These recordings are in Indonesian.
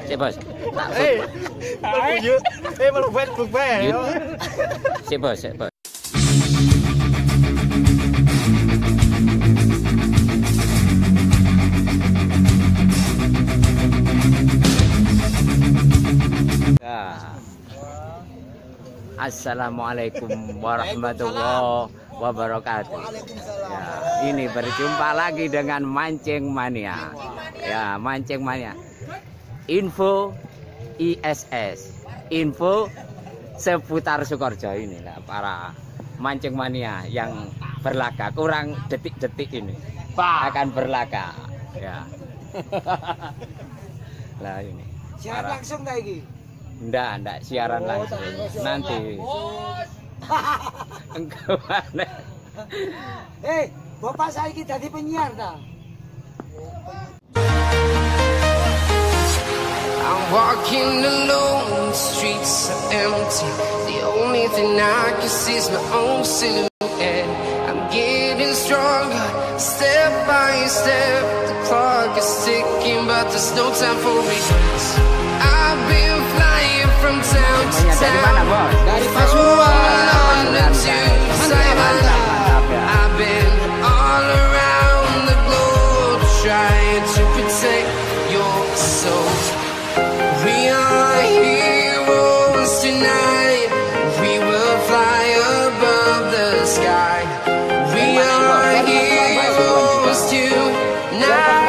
Sik, Bos. Sik, Bos. Assalamualaikum warahmatullahi wabarakatuh. Ya, ini berjumpa lagi dengan Mancing Mania. Ya, Mancing Mania. Info ISS, info seputar Sukoharjo inilah para Mancing Mania yang berlaga. Kurang detik-detik ini akan berlaga. Ya. Lah ini. Siaran langsung kayak gini. Ndak siaran langsung. Nanti. Engkau mana? Bapak saya ini jadi penyiar dah. I'm walking alone, the streets are empty. The only thing I can see is my own silhouette. I'm getting stronger, step by step. The clock is ticking, but there's no time for regrets. I've been flying from town to town, from London to Taiwan. I've been all around the globe trying to protect your soul. We are heroes tonight. We will fly above the sky. We are heroes tonight.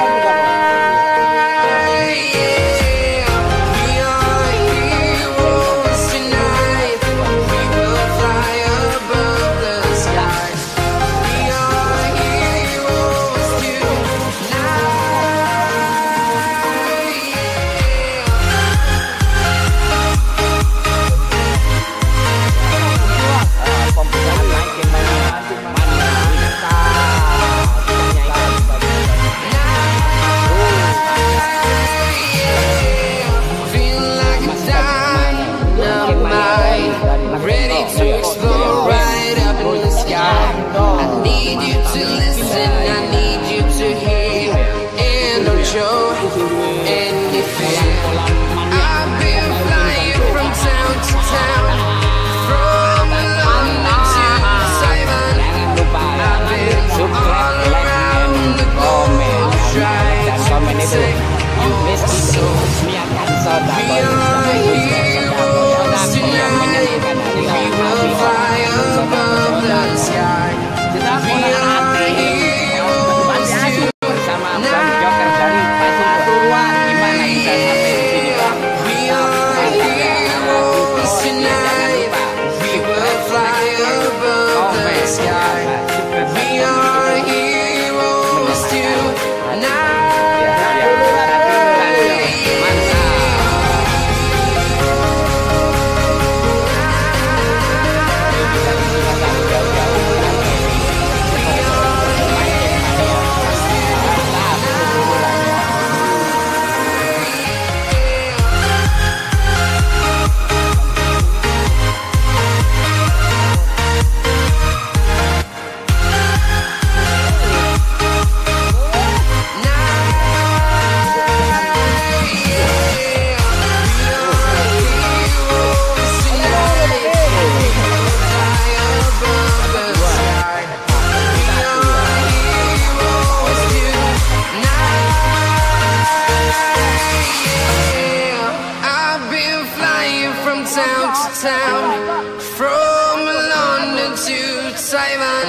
From London to Taiwan,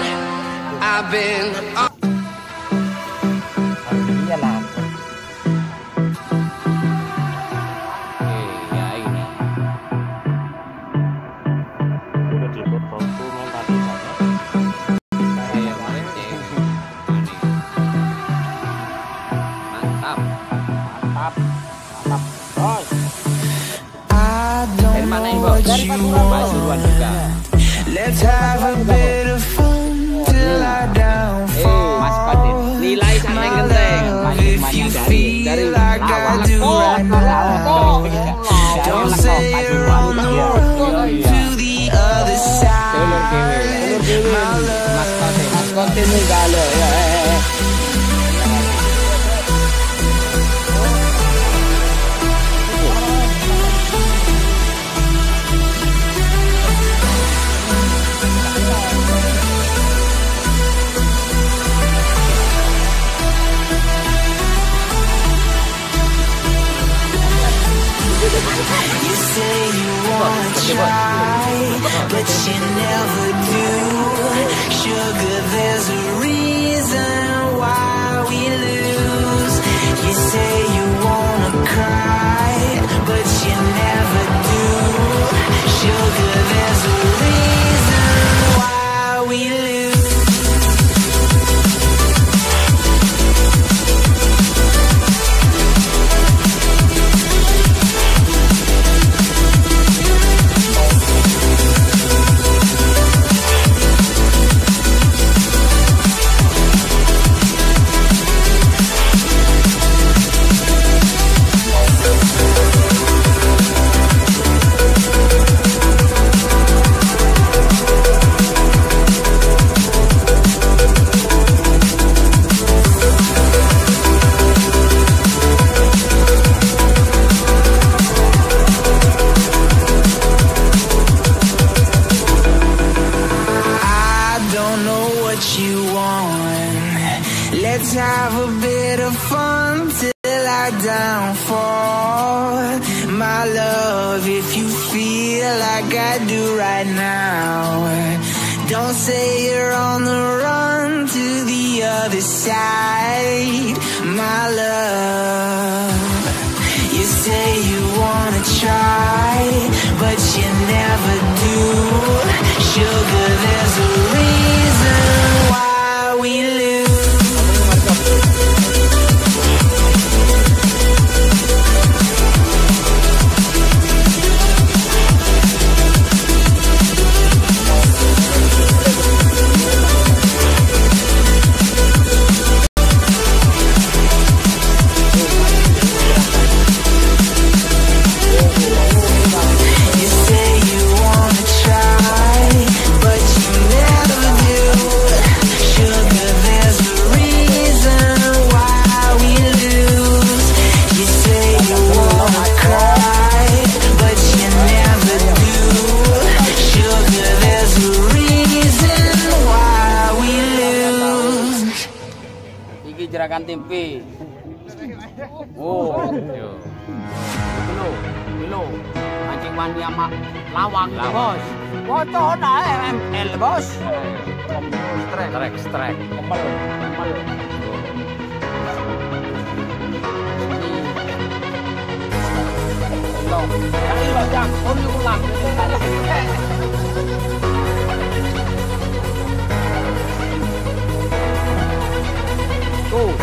I've been let's have a bit of fun till I downfall. Mas Patin, nilai sana yang genteng. Dari lawak. Don't say you're on the road to the other side. Mas Patin ini galau ya. try, but you never do. Sugar, there's a reason why we lose. You say you wanna cry, but you never do. Sugar, there's a reason why we lose. Let's have a bit of fun till I downfall. My love, if you feel like I do right now, don't say you're on the run to the other side. My love, you say you wanna try, but you never do. Sugar, there's a reason why we lose. Gerakan tempe. Oh. Belum. Mancing mania mak lawang bos. Bocor dah ML bos. Strek. Kempel. Belum. Yang ini bajak. Ulang. Tuh.